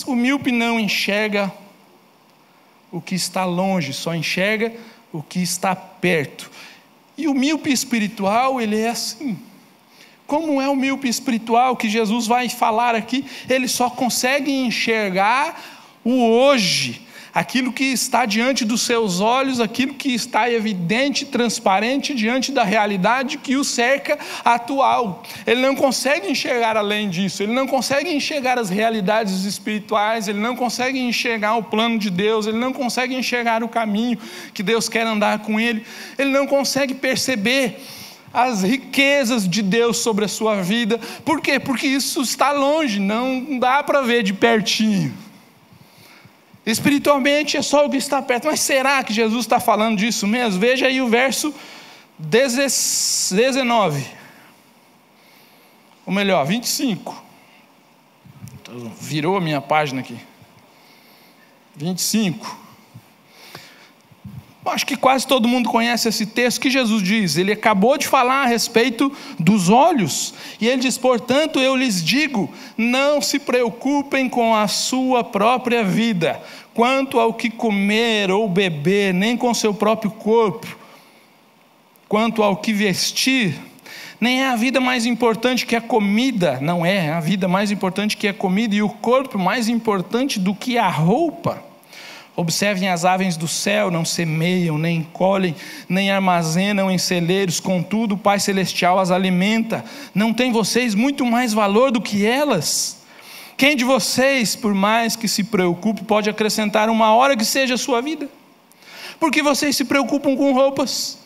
o míope não enxerga o que está longe, só enxerga o que está perto. E o míope espiritual, ele é assim. Como é o míope espiritual que Jesus vai falar aqui? Ele só consegue enxergar o hoje, aquilo que está diante dos seus olhos, aquilo que está evidente, transparente diante da realidade que o cerca atual. Ele não consegue enxergar além disso, ele não consegue enxergar as realidades espirituais, ele não consegue enxergar o plano de Deus, ele não consegue enxergar o caminho que Deus quer andar com ele não consegue perceber as riquezas de Deus sobre a sua vida. Por quê? Porque isso está longe, não dá para ver de pertinho. Espiritualmente é só o que está perto. Mas será que Jesus está falando disso mesmo? Veja aí o verso 19. Ou melhor, 25. Virou a minha página aqui. 25. Acho que quase todo mundo conhece esse texto que Jesus diz. Ele acabou de falar a respeito dos olhos. E ele diz: portanto, eu lhes digo, não se preocupem com a sua própria vida, quanto ao que comer ou beber, nem com seu próprio corpo, quanto ao que vestir. Nem é a vida mais importante que a comida, não é a vida mais importante que a comida, e o corpo mais importante do que a roupa. Observem as aves do céu, não semeiam, nem colhem, nem armazenam em celeiros, contudo o Pai Celestial as alimenta. Não tem vocês muito mais valor do que elas? Quem de vocês, por mais que se preocupe, pode acrescentar uma hora que seja a sua vida? Porque vocês se preocupam com roupas.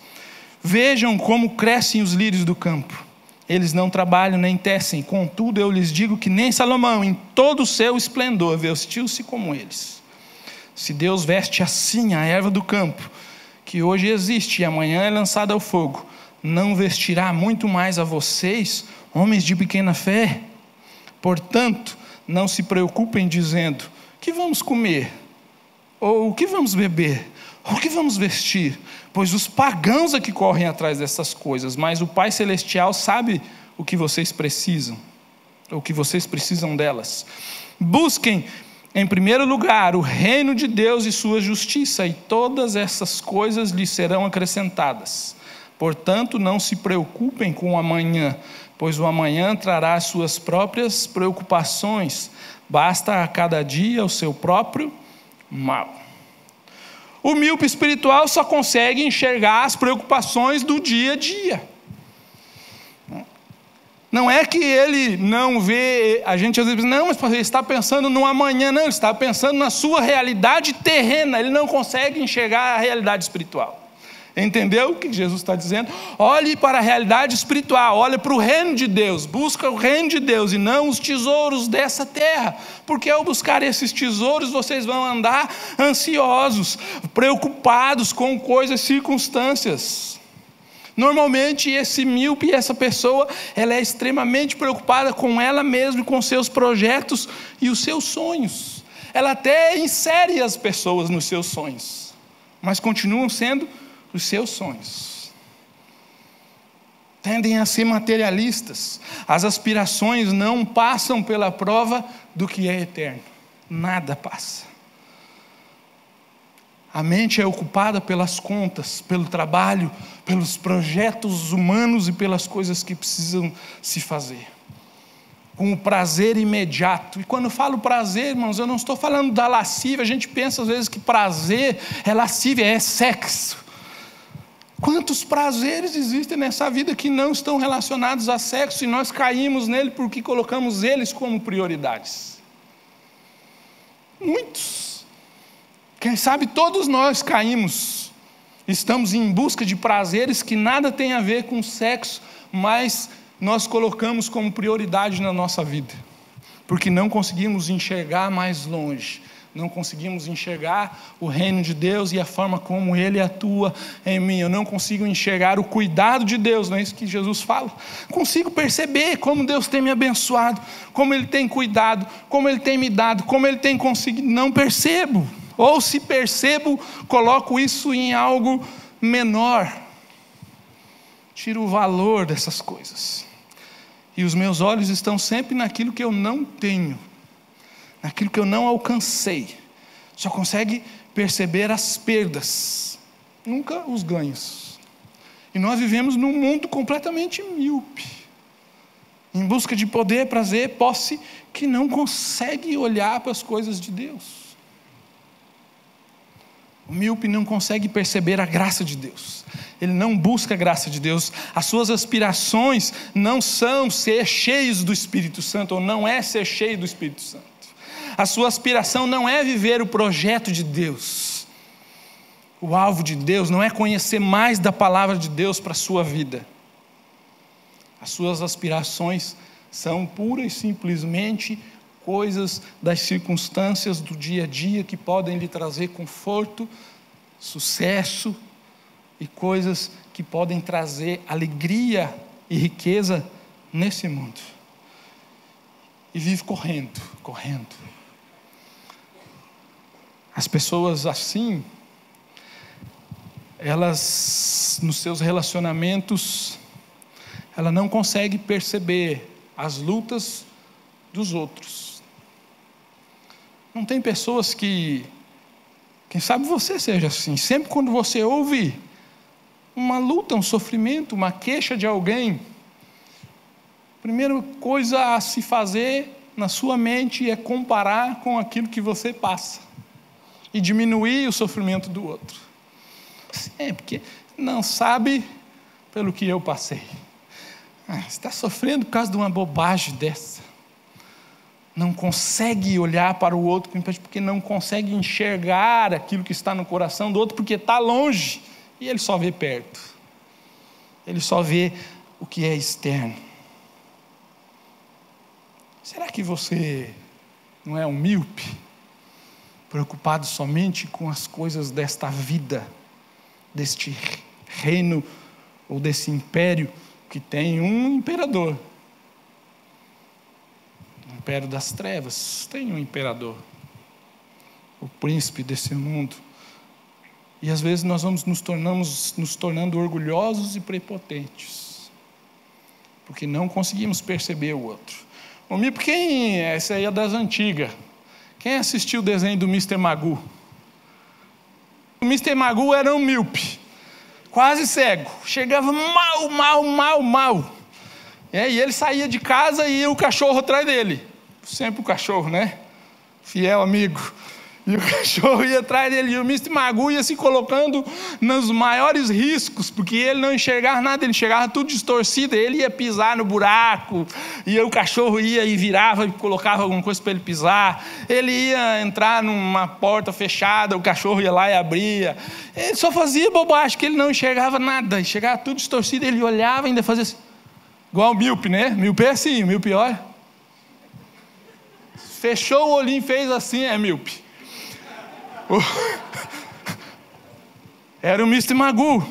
Vejam como crescem os lírios do campo. Eles não trabalham nem tecem, contudo eu lhes digo que nem Salomão, em todo o seu esplendor, vestiu-se como eles. Se Deus veste assim a erva do campo, que hoje existe e amanhã é lançada ao fogo, não vestirá muito mais a vocês, homens de pequena fé? Portanto, não se preocupem dizendo: que vamos comer? Ou o que vamos beber? Ou o que vamos vestir? Pois os pagãos é que correm atrás dessas coisas, mas o Pai Celestial sabe o que vocês precisam, o que vocês precisam delas. Busquem em primeiro lugar o reino de Deus e sua justiça, e todas essas coisas lhes serão acrescentadas. Portanto, não se preocupem com o amanhã, pois o amanhã trará as suas próprias preocupações. Basta a cada dia o seu próprio mal. O míope espiritual só consegue enxergar as preocupações do dia a dia. Não é que ele não vê, a gente às vezes diz: não, mas ele está pensando no amanhã. Não, ele está pensando na sua realidade terrena, ele não consegue enxergar a realidade espiritual. Entendeu o que Jesus está dizendo? Olhe para a realidade espiritual, olhe para o reino de Deus, busca o reino de Deus e não os tesouros dessa terra, porque ao buscar esses tesouros vocês vão andar ansiosos, preocupados com coisas, circunstâncias. Normalmente esse míope, essa pessoa, ela é extremamente preocupada com ela mesma, com seus projetos e os seus sonhos. Ela até insere as pessoas nos seus sonhos, mas continuam sendo os seus sonhos. Tendem a ser materialistas. As aspirações não passam pela prova do que é eterno. Nada passa. A mente é ocupada pelas contas, pelo trabalho, pelos projetos humanos e pelas coisas que precisam se fazer. Com o prazer imediato. E quando eu falo prazer, irmãos, eu não estou falando da lascívia. A gente pensa às vezes que prazer é lascívia, é sexo. Quantos prazeres existem nessa vida que não estão relacionados a sexo e nós caímos nele porque colocamos eles como prioridades? Muitos. Quem sabe todos nós caímos, estamos em busca de prazeres que nada tem a ver com sexo, mas nós colocamos como prioridade na nossa vida, porque não conseguimos enxergar mais longe, não conseguimos enxergar o reino de Deus e a forma como Ele atua em mim. Eu não consigo enxergar o cuidado de Deus, não é isso que Jesus fala? Consigo perceber como Deus tem me abençoado, como Ele tem cuidado, como Ele tem me dado, como Ele tem conseguido. Não percebo. Ou se percebo, coloco isso em algo menor. Tiro o valor dessas coisas. E os meus olhos estão sempre naquilo que eu não tenho. naquilo que eu não alcancei. Só consegue perceber as perdas, nunca os ganhos. E nós vivemos num mundo completamente míope, em busca de poder, prazer, posse, que não consegue olhar para as coisas de Deus. O míope não consegue perceber a graça de Deus. Ele não busca a graça de Deus. As suas aspirações não são ser cheios do Espírito Santo, ou não é ser cheio do Espírito Santo. A sua aspiração não é viver o projeto de Deus. O alvo de Deus não é conhecer mais da palavra de Deus para a sua vida. As suas aspirações são pura e simplesmente coisas das circunstâncias do dia a dia que podem lhe trazer conforto, sucesso e coisas que podem trazer alegria e riqueza nesse mundo. E vive correndo. As pessoas assim, elas nos seus relacionamentos, ela não consegue perceber as lutas dos outros. Não tem pessoas que, quem sabe você seja assim, sempre quando você ouve uma luta, um sofrimento, uma queixa de alguém, a primeira coisa a se fazer na sua mente é comparar com aquilo que você passa e diminuir o sofrimento do outro. É porque não sabe pelo que eu passei. Você está sofrendo por causa de uma bobagem dessa. Não consegue olhar para o outro porque não consegue enxergar aquilo que está no coração do outro, porque está longe e ele só vê perto. Ele só vê o que é externo. Será que você não é um míope, preocupado somente com as coisas desta vida, deste reino ou desse império que tem um imperador? O império das trevas tem um imperador, o príncipe desse mundo. E às vezes nós vamos nos tornando orgulhosos e prepotentes, porque não conseguimos perceber o outro. O míope, essa aí é das antigas. Quem assistiu o desenho do Mr. Magoo? O Mr. Magoo era um míope, quase cego, chegava mal. E ele saía de casa e ia o cachorro atrás dele. Sempre o cachorro, né? Fiel amigo. E o cachorro ia atrás dele. E o Mr. Magoo ia se colocando nos maiores riscos, porque ele não enxergava nada, ele enxergava tudo distorcido. Ele ia pisar no buraco, e o cachorro ia e virava e colocava alguma coisa para ele pisar. Ele ia entrar numa porta fechada, o cachorro ia lá e abria. Ele só fazia bobagem, que ele não enxergava nada, enxergava tudo distorcido. Ele olhava e ainda fazia assim. Igual o míope, né? Míope é assim, o míope olha. Fechou o olhinho, fez assim, é míope. Era o Mr. Magoo.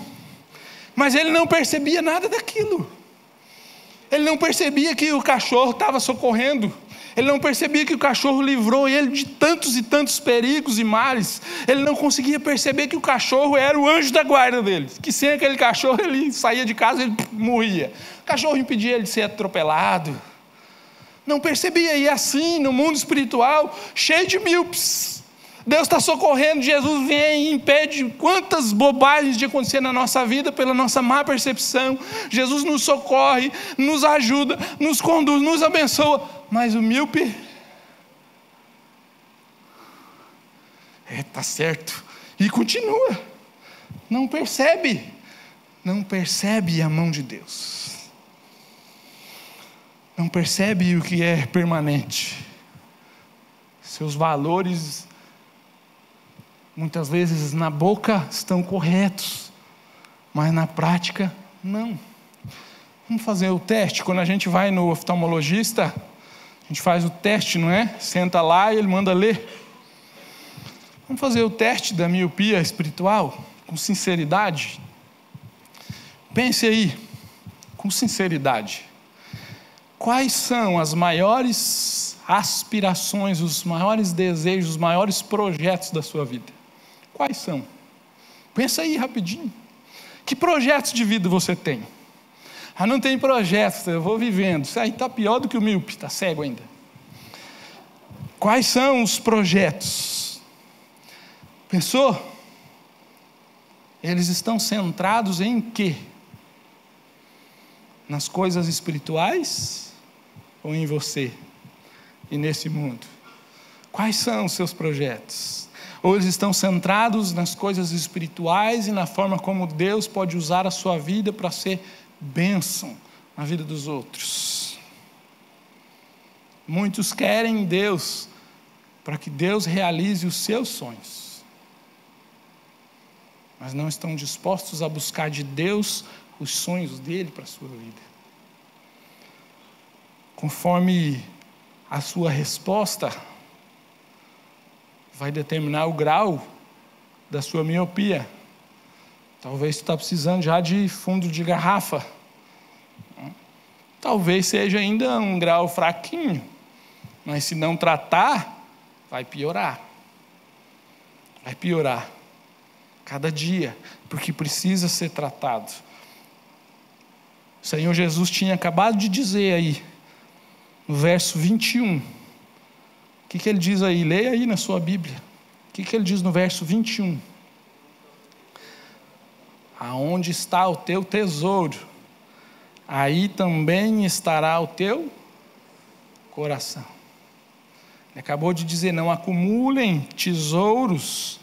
Mas ele não percebia nada daquilo. Ele não percebia que o cachorro estava socorrendo. Ele não percebia que o cachorro livrou ele de tantos e tantos perigos e males. Ele não conseguia perceber que o cachorro era o anjo da guarda dele. Que sem aquele cachorro ele saía de casa e ele morria. O cachorro impedia ele de ser atropelado. Não percebia. E assim, no mundo espiritual, cheio de míopes. Deus está socorrendo, Jesus vem e impede quantas bobagens de acontecer na nossa vida pela nossa má percepção. Jesus nos socorre, nos ajuda, nos conduz, nos abençoa. Mas o míope, está certo, e continua, não percebe a mão de Deus, não percebe o que é permanente. Seus valores, muitas vezes na boca estão corretos, mas na prática não. Vamos fazer o teste. Quando a gente vai no oftalmologista, a gente faz o teste, não é? Senta lá e ele manda ler. Vamos fazer o teste da miopia espiritual com sinceridade. Pense aí, com sinceridade. Quais são as maiores aspirações, os maiores desejos, os maiores projetos da sua vida? Quais são? Pensa aí rapidinho. Que projetos de vida você tem? Não tem projetos, eu vou vivendo. Isso aí está pior do que o míope, está cego ainda. Quais são os projetos? Pensou? Eles estão centrados em quê? Nas coisas espirituais ou em você e nesse mundo? Quais são os seus projetos? Ou eles estão centrados nas coisas espirituais e na forma como Deus pode usar a sua vida para ser bênção na vida dos outros? Muitos querem Deus para que Deus realize os seus sonhos, mas não estão dispostos a buscar de Deus os sonhos dele para a sua vida. Conforme a sua resposta vai determinar o grau da sua miopia. Talvez você está precisando já de fundo de garrafa. Talvez seja ainda um grau fraquinho, mas se não tratar, vai piorar. Vai piorar. Cada dia, porque precisa ser tratado. O Senhor Jesus tinha acabado de dizer aí, no verso 21. O que ele diz aí? Leia aí na sua Bíblia. O que ele diz no verso 21? Aonde está o teu tesouro, aí também estará o teu coração. Ele acabou de dizer, não acumulem tesouros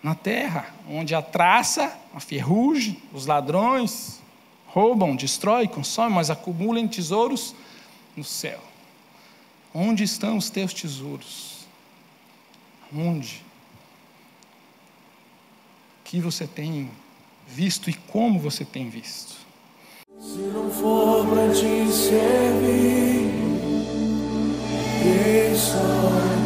na terra, onde a traça, a ferrugem, os ladrões roubam, destroem, consomem, mas acumulem tesouros no céu. Onde estão os teus tesouros? Onde? O que você tem visto e como você tem visto? Se não for para te servir, quem sou?